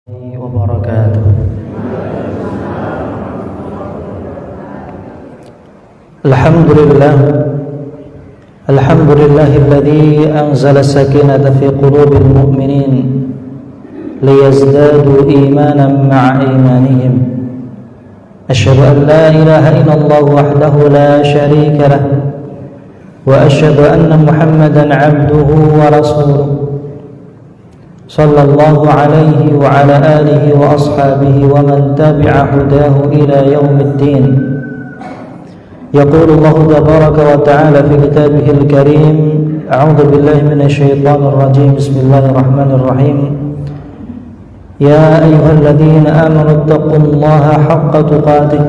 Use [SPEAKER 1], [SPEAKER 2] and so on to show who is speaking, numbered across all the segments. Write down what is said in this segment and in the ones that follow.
[SPEAKER 1] وبركاته. الحمد لله الذي أنزل السكينة في قلوب المؤمنين ليزدادوا إيمانا مع إيمانهم. أشهد أن لا إله إلا الله وحده لا شريك له، وأشهد أن محمدا عبده ورسوله، صلى الله عليه وعلى آله وأصحابه ومن تبع هداه إلى يوم الدين. يقول الله تبارك وتعالى في كتابه الكريم: أعوذ بالله من الشيطان الرجيم، بسم الله الرحمن الرحيم. يا أيها الذين آمنوا اتقوا الله حق تقاته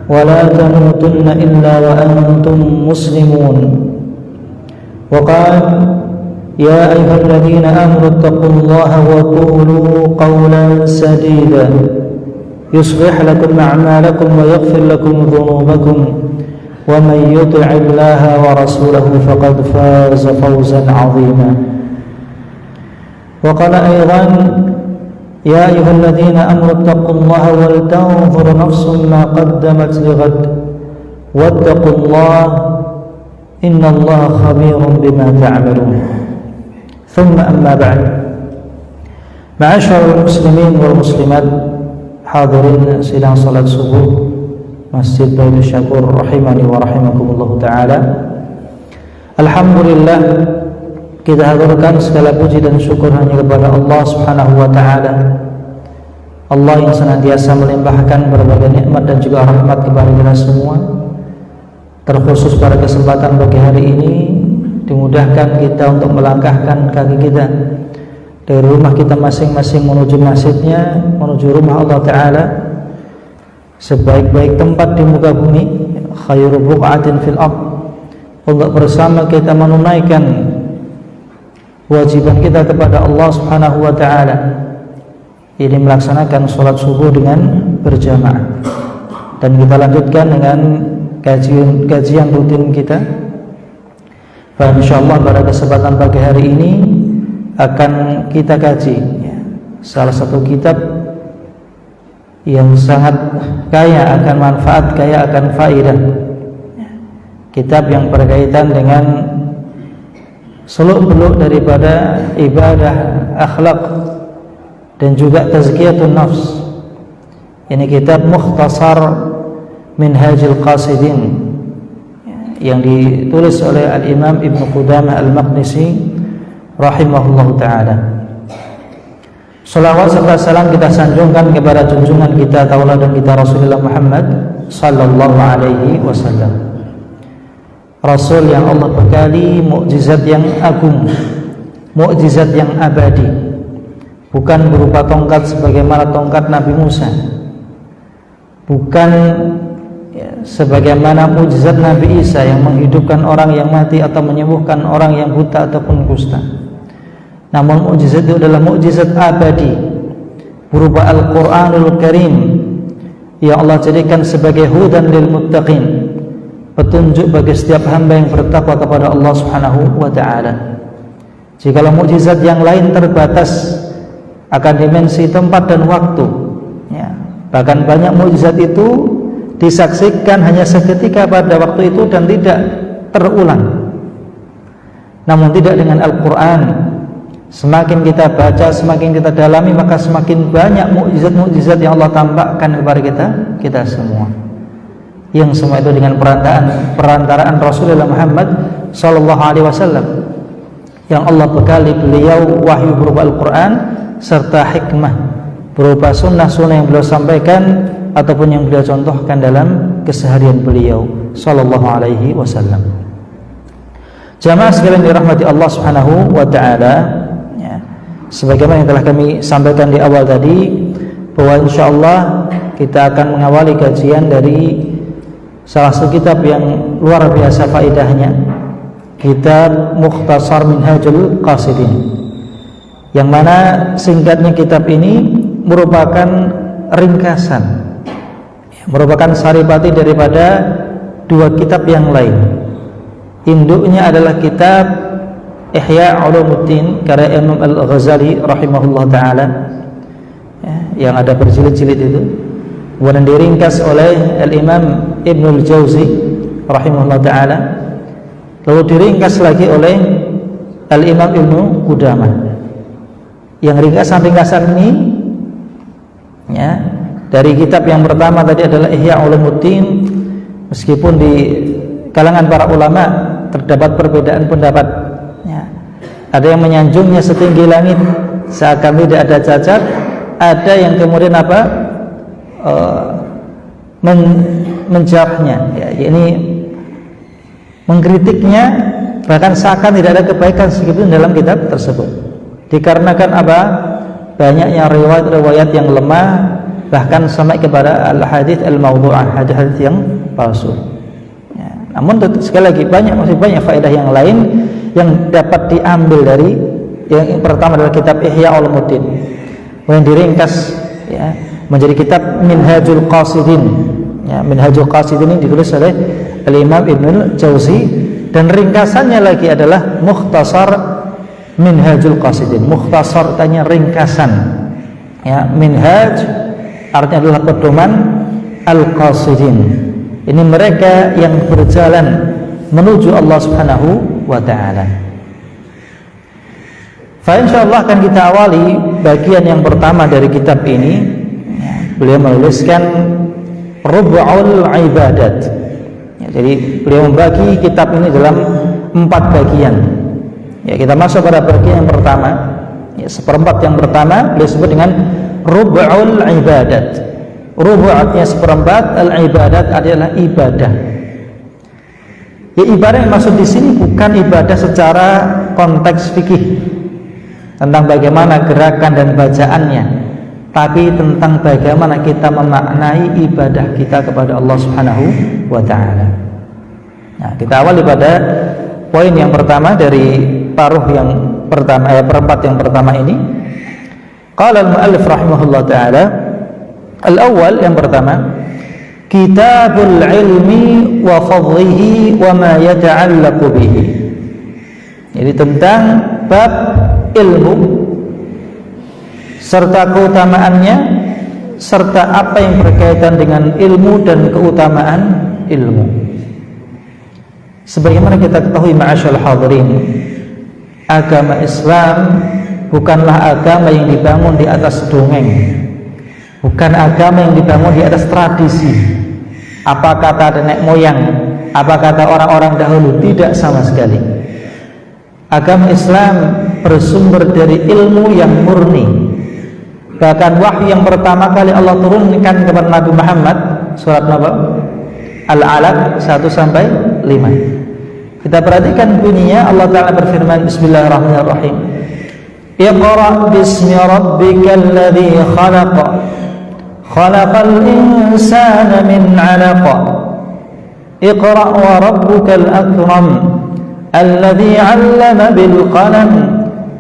[SPEAKER 1] ولا تموتن إلا وأنتم مسلمون. وقال: يا أيها الذين آمنوا اتقوا الله وقولوا قولا سديدا يصلح لكم أعمالكم ويغفر لكم ذنوبكم، ومن يطع الله ورسوله فقد فاز فوزا عظيما. وقال أيضا: يا أيها الذين آمنوا اتقوا الله ولتنظر نفس ما قدمت لغد واتقوا الله إن الله خبير بما تعملون. ثم أما بعد، معاشر المسلمين والmuslimat, hadirin sidang salat subuh Masjid Baitul Syakur rahimani wa rahimakumullah taala. Alhamdulillah, kita haturkan segala puji dan syukur hanya kepada Allah Subhanahu wa taala. Allah yang senantiasa melimpahkan berbagai nikmat dan juga rahmat kepada kita semua. Terkhusus pada kesempatan pagi hari ini, dimudahkan kita untuk melangkahkan kaki kita dari rumah kita masing-masing menuju masjidnya, menuju rumah Allah Ta'ala, sebaik-baik tempat di muka bumi, khairu buq'atin fil ardh, untuk bersama kita menunaikan kewajiban kita kepada Allah Subhanahu wa Ta'ala, ini melaksanakan sholat subuh dengan berjamaah. Dan kita lanjutkan dengan kajian rutin kita. Insyaallah pada kesempatan pagi hari ini akan kita kaji salah satu kitab yang sangat kaya akan manfaat, kaya akan faedah. Kitab yang berkaitan dengan seluk-beluk daripada ibadah, akhlak, dan juga tazkiyatun nafs. Ini kitab Mukhtasar Minhajul Qasidin yang ditulis oleh Al-Imam Ibn Qudamah Al-Maqdisi rahimahullahu ta'ala. Salawat serta salam kita sanjungkan kepada junjungan kita, tauladan kita, Rasulullah Muhammad sallallahu alaihi wasallam, Rasul yang Allah bekali mukjizat yang agung, mukjizat yang abadi, bukan berupa tongkat sebagaimana tongkat Nabi Musa, bukan sebagaimana mukjizat Nabi Isa yang menghidupkan orang yang mati atau menyembuhkan orang yang buta ataupun kusta. Namun mukjizat itu adalah mukjizat abadi berupa Al-Qur'anul Karim yang Allah jadikan sebagai hudan lil muttaqin, petunjuk bagi setiap hamba yang bertakwa kepada Allah Subhanahu wa ta'ala. Jikalau mukjizat yang lain terbatas akan dimensi tempat dan waktu, bahkan banyak mukjizat itu disaksikan hanya seketika pada waktu itu dan tidak terulang. Namun tidak dengan Al-Quran. Semakin kita baca, semakin kita dalami, maka semakin banyak mukjizat-mukjizat yang Allah tampakkan kepada kita semua. Yang semua itu dengan perantaraan Rasulullah Muhammad sallallahu alaihi wasallam, yang Allah bekali beliau wahyu berupa Al-Quran serta hikmah berupa sunnah-sunnah yang beliau sampaikan ataupun yang beliau contohkan dalam keseharian beliau sallallahu alaihi wasallam. Jamaah sekalian dirahmati Allah Subhanahu wa taala, sebagaimana yang telah kami sampaikan di awal tadi, bahwa insyaallah kita akan mengawali kajian dari salah satu kitab yang luar biasa faedahnya, kitab Mukhtasar Minhajul Qasidin, yang mana singkatnya kitab ini merupakan ringkasan, merupakan saripati daripada dua kitab yang lain. Induknya adalah kitab Ihya Ulumuddin karya Imam Al-Ghazali rahimahullah ta'ala, yang ada berjilid-jilid itu, kemudian diringkas oleh Al-Imam Ibnul Jauzi rahimahullah ta'ala, lalu diringkas lagi oleh Al-Imam Ibnu Qudamah. Yang ringkasan-ringkasan ini ya, dari kitab yang pertama tadi adalah Ihya Ulumuddin, meskipun di kalangan para ulama terdapat perbedaan pendapat ya. Ada yang menyanjungnya setinggi langit seakan tidak ada cacat, ada yang kemudian menjawabnya ya, ini mengkritiknya, bahkan seakan tidak ada kebaikan sedikitpun dalam kitab tersebut, dikarenakan banyaknya riwayat-riwayat yang lemah, bahkan sampai kepada al-hadits al-mawdu'ah, hadits yang palsu ya. Namun sekali lagi masih banyak faedah yang lain yang dapat diambil dari yang pertama adalah kitab Ihya Ulumuddin, yang diringkas ya, menjadi kitab Minhajul Qasidin ya. Minhajul Qasidin ini ditulis oleh Al-Imam Ibnul Jauzi, dan ringkasannya lagi adalah Mukhtasar Minhajul Qasidin. Mukhtasar tanya ringkasan ya, Minhaj artinya adalah pedoman, Al-Qasidin ini mereka yang berjalan menuju Allah Subhanahu wa ta'ala. Insyaallah akan kita awali bagian yang pertama dari kitab ini ya, beliau menuliskan Rub'ul Ibadat ya, jadi beliau membagi kitab ini dalam 4 bagian ya. Kita masuk pada bagian yang pertama ya, seperempat yang pertama beliau sebut dengan Rub'ul Ibadat. Rubu' artinya seperempat, al-ibadat adalah ibadah. Ya, ibadah yang maksud di sini bukan ibadah secara konteks fikih tentang bagaimana gerakan dan bacaannya, tapi tentang bagaimana kita memaknai ibadah kita kepada Allah Subhanahu wa ta'ala. Nah, kita awali pada poin yang pertama dari paruh yang pertama, perempat yang pertama ini. Qala al-muallif rahimahullah ta'ala, al-awwal yang pertama, kitabul ilmi wa fadlihi wa ma yata'allaqu bihi. Jadi tentang bab ilmu serta keutamaannya, serta apa yang berkaitan dengan ilmu dan keutamaan ilmu. Sebagaimana kita ketahui ma'asyal hadirin, agama Islam bukanlah agama yang dibangun di atas dongeng, bukan agama yang dibangun di atas tradisi, apa kata nenek moyang, apa kata orang-orang dahulu. Tidak sama sekali. Agama Islam bersumber dari ilmu yang murni. Bahkan wahyu yang pertama kali Allah turunkan kepada Nabi Muhammad, surat Al-Alaq 1-5. Kita perhatikan bunyinya. Allah Ta'ala berfirman, bismillahirrahmanirrahim, Iqra' bismi rabbikal ladzi khalaq, khalaqal insana min 'alaq, Iqra' wa rabbukal akram, alladzi 'allama bil qalam,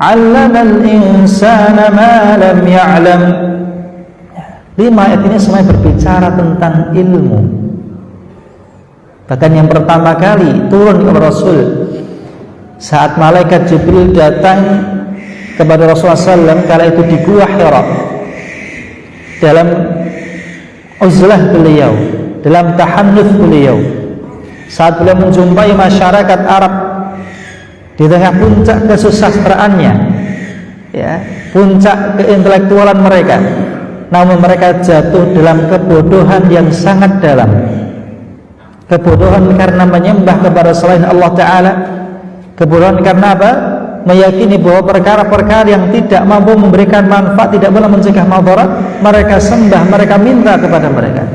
[SPEAKER 1] 'allamal insana ma lam ya'lam. 5 ayat ini semuanya berbicara tentang ilmu. Bahkan yang pertama kali turun kepada Rasul saat malaikat Jibril datang kepada Rasulullah SAW kala itu di Gua Hira, dalam uzlah beliau, dalam tahannuf beliau, saat beliau menjumpai masyarakat Arab di tengah puncak kesusastraannya ya, puncak keintelektualan mereka, namun mereka jatuh dalam kebodohan yang sangat dalam. Kebodohan karena menyembah kepada selain Allah Ta'ala. Kebodohan karena apa? Meyakini bahwa perkara-perkara yang tidak mampu memberikan manfaat, tidak boleh mencegah madarat, mereka sembah, mereka minta kepada mereka.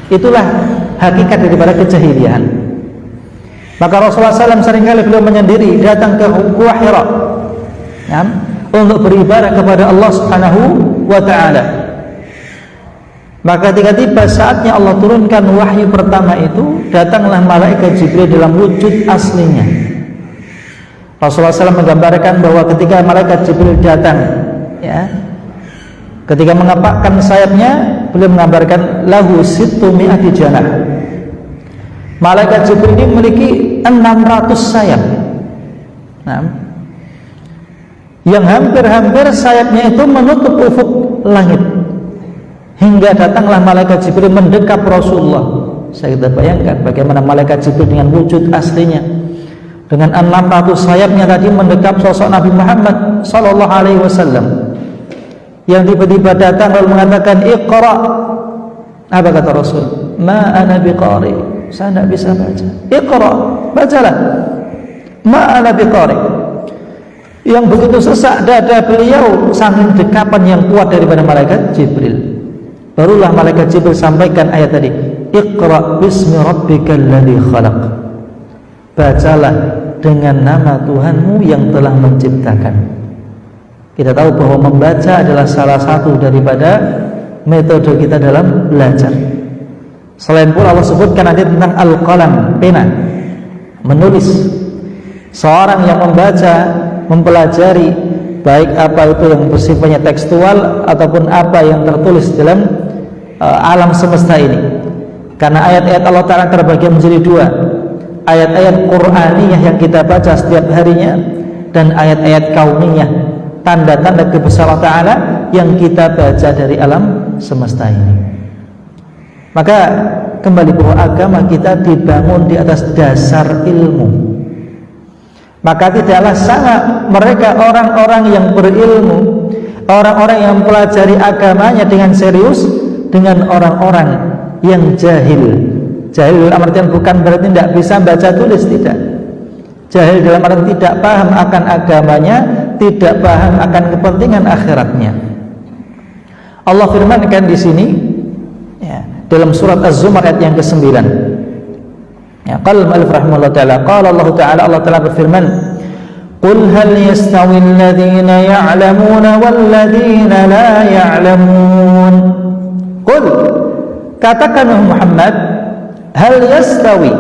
[SPEAKER 1] Itulah hakikat daripada kejahilian. Maka Rasulullah SAW seringkali beliau menyendiri datang ke Gua Hira ya, untuk beribadah kepada Allah Subhanahu wa Ta'ala. Maka ketika tiba saatnya Allah turunkan wahyu pertama itu, datanglah malaikat Jibril dalam wujud aslinya. Rasulullah SAW menggambarkan bahwa ketika malaikat Jibril datang ya, ketika mengepakkan sayapnya, beliau menggambarkan lahu sittu mi'ati janah. Malaikat Jibril ini memiliki 600 sayap yang hampir-hampir sayapnya itu menutup ufuk langit. hingga datanglah malaikat Jibril mendekap Rasulullah. Saya kita bayangkan bagaimana malaikat Jibril dengan wujud aslinya, dengan 600 sayapnya tadi mendekap sosok Nabi Muhammad sallallahu alaihi wasallam, yang tiba-tiba datang lalu mengatakan Iqra. Apa kata Rasul? Ma ana biqari, saya tidak bisa baca. Iqra, bacalah. Ma ana biqari. Yang begitu sesak dada beliau saking dekapan yang kuat daripada malaikat Jibril. Barulah malaikat Jibril sampaikan ayat tadi, Iqra bismi rabbikal ladzi khalaq. Bacalah dengan nama Tuhanmu yang telah menciptakan. Kita tahu bahwa membaca adalah salah satu daripada metode kita dalam belajar. Selain pun Allah sebutkan nanti tentang al-qalam, pena, menulis. Seorang yang membaca, mempelajari baik apa itu yang bersifatnya tekstual ataupun apa yang tertulis dalam alam semesta ini. Karena ayat-ayat Allah Ta'ala terbagi menjadi dua, ayat-ayat Qur'aniyah yang kita baca setiap harinya, dan ayat-ayat kauniyah, tanda-tanda kebesaran Ta'ala yang kita baca dari alam semesta ini. Maka kembali bahwa agama kita dibangun di atas dasar ilmu. Maka tidaklah sama mereka orang-orang yang berilmu, orang-orang yang mempelajari agamanya dengan serius, dengan orang-orang yang jahil. Jahil dalam artian bukan berarti tidak bisa baca tulis, tidak. Jahil dalam artian tidak paham akan agamanya, tidak paham akan kepentingan akhiratnya. Allah firmankan di sini, ya, dalam surat Az-Zumar ayat yang ke-9. Ya, qala al-mu'allif rahimahullah ta'ala, qala Allah ta'ala, Allah ta'ala berfirman, qul hal yastawi alladhina ya'lamuna walladhina la ya'lamun. Qul, katakan Muhammad, hal yastawi,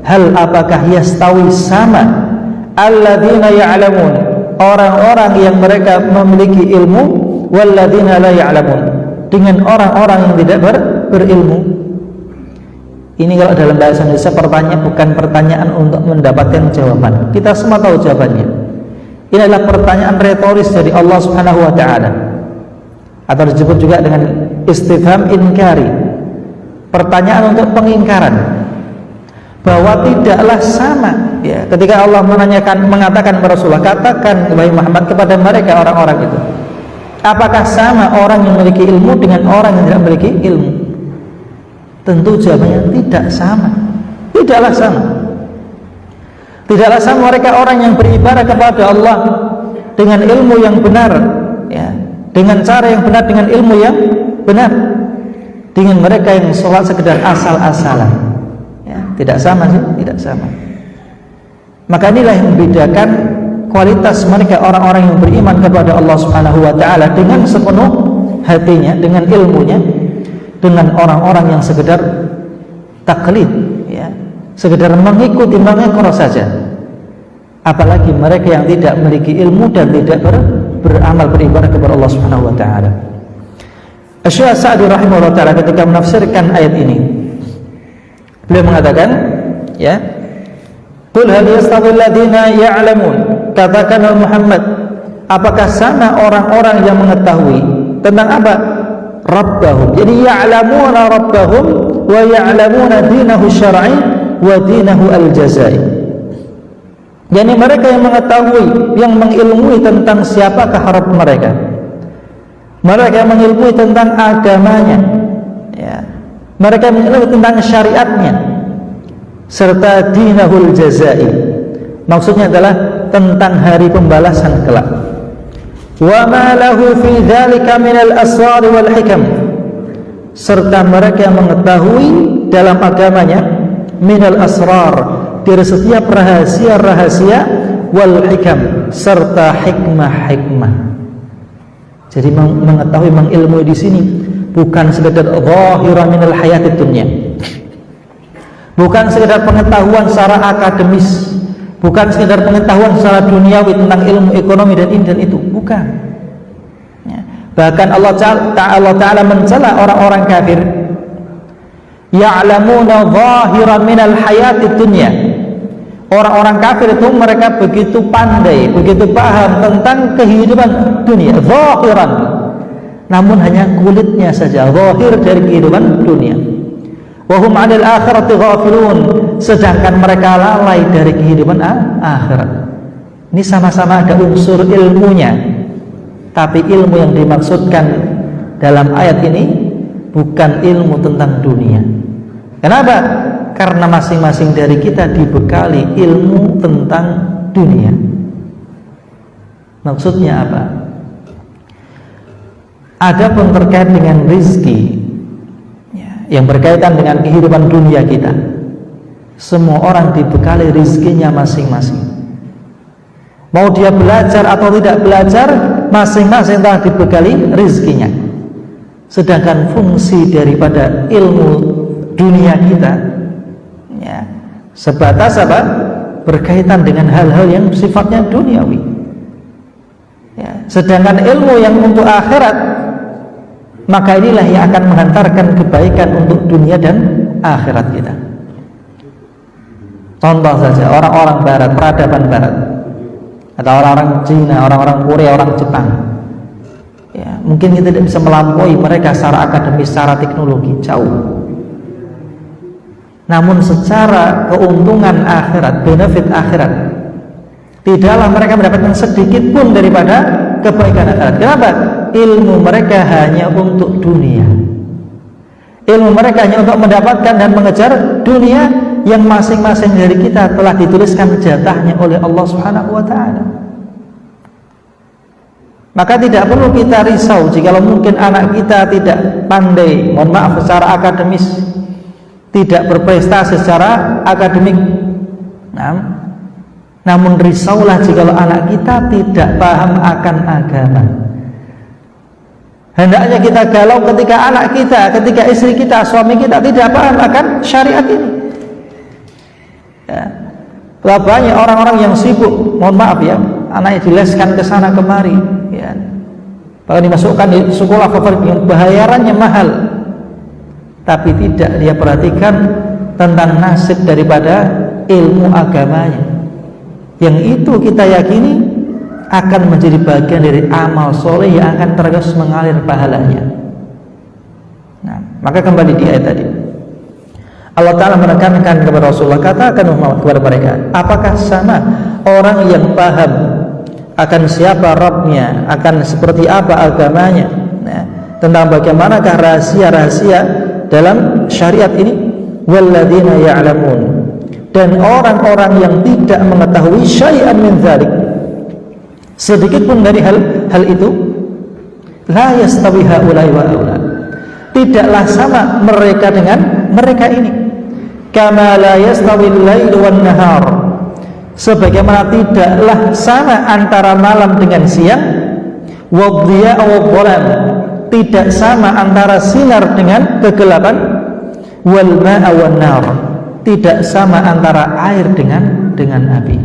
[SPEAKER 1] hal apakah yastawi sama, alladhina ya'lamun, orang-orang yang mereka memiliki ilmu, walladhina la ya'lamun, dengan orang-orang yang tidak berilmu. Ini kalau dalam bahasa Indonesia pertanyaan bukan pertanyaan untuk mendapatkan jawaban. Kita semua tahu jawabannya. Ini adalah pertanyaan retoris dari Allah Subhanahu wa taala. Atau disebut juga dengan istifham inkari. Pertanyaan untuk pengingkaran. Bahwa tidaklah sama, ya, ketika Allah mengatakan kepada Rasulullah, katakan wahai Muhammad kepada mereka orang-orang itu, apakah sama orang yang memiliki ilmu dengan orang yang tidak memiliki ilmu? Tentu jawabannya tidak sama. Tidaklah sama. Tidaklah sama mereka orang yang beribadah kepada Allah dengan ilmu yang benar, ya, dengan cara yang benar, dengan ilmu yang benar, dengan mereka yang sholat sekedar asal-asalan, ya, tidak sama sih, tidak sama. Maka inilah yang membedakan kualitas mereka orang-orang yang beriman kepada Allah Subhanahu wa taala dengan sepenuh hatinya, dengan ilmunya, dengan orang-orang yang sekedar taklid, ya, sekedar mengikuti, mengekor saja. Apalagi mereka yang tidak memiliki ilmu dan tidak beramal beribadah kepada Allah Subhanahu wa taala. Asy-Syaikh Sa'di rahimahullah taala ketika menafsirkan ayat ini, beliau mengatakan, ya, qul hal yastawi alladziina ya'lamun, katakan Muhammad, apakah sama orang-orang yang mengetahui tentang apa? Rabbahum, jadi ya'lamuna rabbahum wa ya'lamuna dinahu syar'i wa dinahu al-jazai. Yani mereka yang mengetahui, yang mengilmui tentang siapakah Rabb mereka, mereka yang mengilmui tentang agamanya, ya, mereka yang mengilmui tentang syariatnya, serta dinahul jazai, maksudnya adalah tentang hari pembalasan kelak. Wa ma lahu fi dzalika minal asrar wal hikam, serta mereka yang mengetahui dalam agamanya minal asrar, dari setiap rahasia-rahasia, wal hikam, serta hikmah-hikmah. Jadi mengetahui, mengilmui di sini bukan sekedar zahiran minal hayatid dunya, bukan sekedar pengetahuan secara akademis, bukan sekedar pengetahuan secara duniawi tentang ilmu ekonomi dan ini dan itu, bukan, ya. Bahkan Allah Ta'ala mencela orang-orang kafir, ya'lamuna zahiran minal hayatid dunya. Orang-orang kafir itu mereka begitu pandai, begitu paham tentang kehidupan dunia, zahiran, namun hanya kulitnya saja, zahir dari kehidupan dunia. Wa hum 'anil akhirati ghafilun, sedangkan mereka lalai dari kehidupan akhirat. Ini sama-sama ada unsur ilmunya, tapi ilmu yang dimaksudkan dalam ayat ini bukan ilmu tentang dunia. Kenapa? Karena masing-masing dari kita dibekali ilmu tentang dunia. Maksudnya apa? Adapun terkait dengan rizki yang berkaitan dengan kehidupan dunia kita, semua orang dibekali rizkinya masing-masing. Mau dia belajar atau tidak belajar, masing-masing telah dibekali rizkinya. Sedangkan fungsi daripada ilmu dunia kita sebatas apa? Berkaitan dengan hal-hal yang sifatnya duniawi. Sedangkan ilmu yang untuk akhirat, maka inilah yang akan menghantarkan kebaikan untuk dunia dan akhirat kita. Contoh saja orang-orang barat, peradaban barat, atau orang-orang Cina, orang-orang Korea, orang Jepang. Mungkin kita tidak bisa melampaui mereka secara akademis, secara teknologi, jauh. Namun secara keuntungan akhirat, benefit akhirat, tidaklah mereka mendapatkan sedikit pun daripada kebaikan akhirat. Kenapa? Ilmu mereka hanya untuk dunia. Ilmu mereka hanya untuk mendapatkan dan mengejar dunia yang masing-masing dari kita telah dituliskan jatahnya oleh Allah Subhanahu wa ta'ala. Maka tidak perlu kita risau jika mungkin anak kita tidak pandai, mohon maaf, secara akademis, tidak berprestasi secara akademik. Namun risaulah jika anak kita tidak paham akan agama. Hendaknya kita galau ketika anak kita, ketika istri kita, suami kita tidak paham akan syariat ini. Banyak orang-orang yang sibuk, mohon maaf ya, anaknya dileskan ke sana kemari, bahkan dimasukkan di sekolah favorit yang bayarannya mahal, tapi tidak dia perhatikan tentang nasib daripada ilmu agamanya, yang itu kita yakini akan menjadi bagian dari amal soleh yang akan terus mengalir pahalanya. Maka kembali di ayat tadi, Allah Ta'ala menekankan kepada Rasulullah, katakan kepada mereka, apakah sama orang yang paham akan siapa Rabbnya, akan seperti apa agamanya, tentang bagaimanakah rahasia-rahasia dalam syariat ini, walladzina ya'lamun, dan orang-orang yang tidak mengetahui syai'an min dzalik, sedikit pun dari hal itu, la yastawi haula'i wa haula, tidaklah sama mereka dengan mereka ini, kama la yastawi al-lailu wan nahar, sebagaimana tidaklah sama antara malam dengan siang, wadhiya wa dhalam, tidak sama antara sinar dengan kegelapan, wal ma'a wan nar, tidak sama antara air dengan api.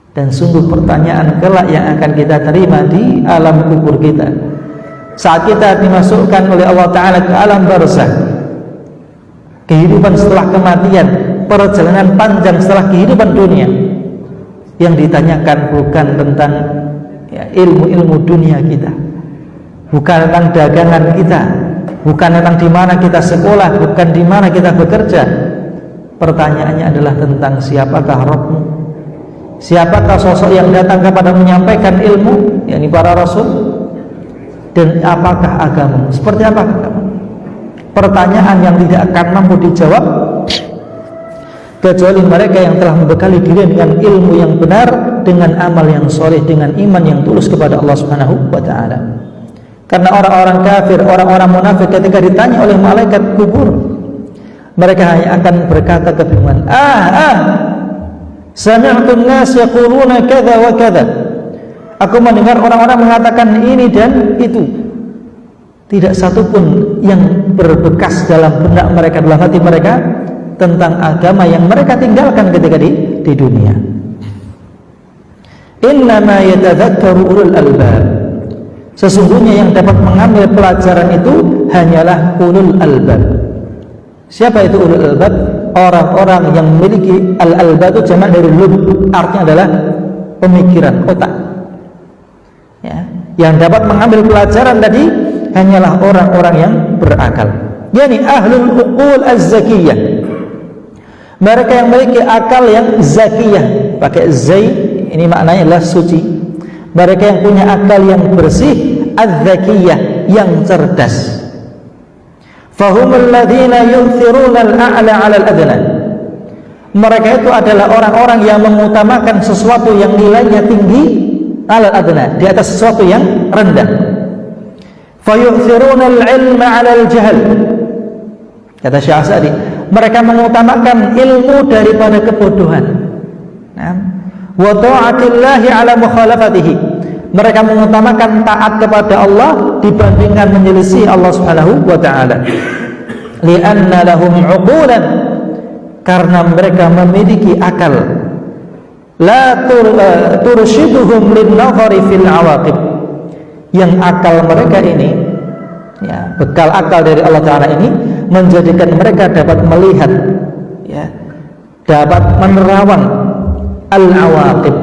[SPEAKER 1] Dan sungguh pertanyaan kelak yang akan kita terima di alam kubur kita, saat kita dimasukkan oleh Allah Ta'ala ke alam barzakh, kehidupan setelah kematian, perjalanan panjang setelah kehidupan dunia, yang ditanyakan bukan tentang ilmu-ilmu dunia kita, bukan tentang dagangan kita, bukan tentang di mana kita sekolah, bukan di mana kita bekerja. Pertanyaannya adalah tentang siapakah Rabbmu, siapakah sosok yang datang kepada menyampaikan ilmu, yakni para rasul, dan apakah agama, seperti apa agama. Pertanyaan yang tidak akan mampu dijawab kecuali mereka yang telah membekali diri dengan ilmu yang benar, dengan amal yang soleh, dengan iman yang tulus kepada Allah Subhanahu wa ta'ala. Karena orang-orang kafir, orang-orang munafik, ketika ditanya oleh malaikat kubur, mereka hanya akan berkata kebingungan, sami'tun nas yaquluna kadza wa kadza, aku mendengar orang-orang mengatakan ini dan itu. Tidak satupun yang berbekas dalam benak mereka, dalam hati mereka, tentang agama yang mereka tinggalkan ketika di dunia. Innama yatadzakkaru ulul albab, sesungguhnya yang dapat mengambil pelajaran itu hanyalah ulul albab. Siapa itu ulul albab? Orang-orang yang memiliki al-albab itu jamak dari lub, artinya adalah pemikiran, otak. Yang dapat mengambil pelajaran tadi hanyalah orang-orang yang berakal, yakni ahlul uqul az-zakiyah. Mereka yang memiliki akal yang zakiyah, pakai zai, ini maknanya adalah suci. Mereka yang punya akal yang bersih, az-zakiyah, yang cerdas. Fahumul ladzina yunthiruna al-a'la 'ala al-adna. Mereka itu adalah orang-orang yang mengutamakan sesuatu yang nilainya tinggi, alal adna, di atas sesuatu yang rendah. Fayu'thiruna al-'ilma 'ala al-jahl. Kata Syekh Sa'di, mereka mengutamakan ilmu daripada kebodohan. Wa ta'atillahi 'ala mukhalafatihi. Mereka mengutamakan taat kepada Allah dibandingkan menyelisih Allah Subhanahu wa taala. Li'anna lahum 'uqulan, karena mereka memiliki akal. La turshiduhum lin-nazari fil 'awaqib. Yang akal mereka ini, ya, bekal akal dari Allah Ta'ala ini menjadikan mereka dapat melihat, ya, dapat menerawang al-'awaqib,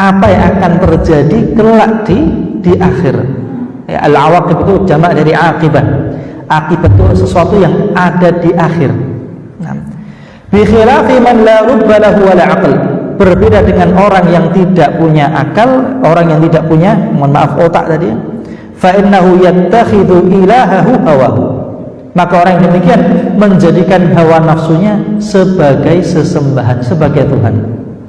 [SPEAKER 1] apa yang akan terjadi kelak di akhir. Ya, al-'awaqib itu jamak dari aqibah. Akibat itu sesuatu yang ada di akhir. Bi khilafi man la rubba lahu wala aql. Berbeda dengan orang yang tidak punya akal, orang yang tidak punya, mohon maaf, otak tadi. Fa innahu yattakhidhu ilahahu hawahu. Maka orang yang demikian menjadikan hawa nafsunya sebagai sesembahan, sebagai Tuhan.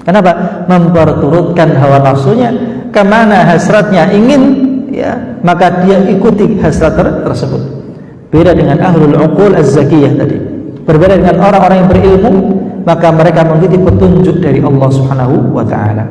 [SPEAKER 1] Kenapa? Memperturutkan hawa nafsunya kemana hasratnya ingin, ya, maka dia ikuti hasrat tersebut. Beda dengan ahlul uqul az-zakiyah tadi. Berbeda dengan orang-orang yang berilmu, maka mereka mengikuti petunjuk dari Allah Subhanahu wa ta'ala.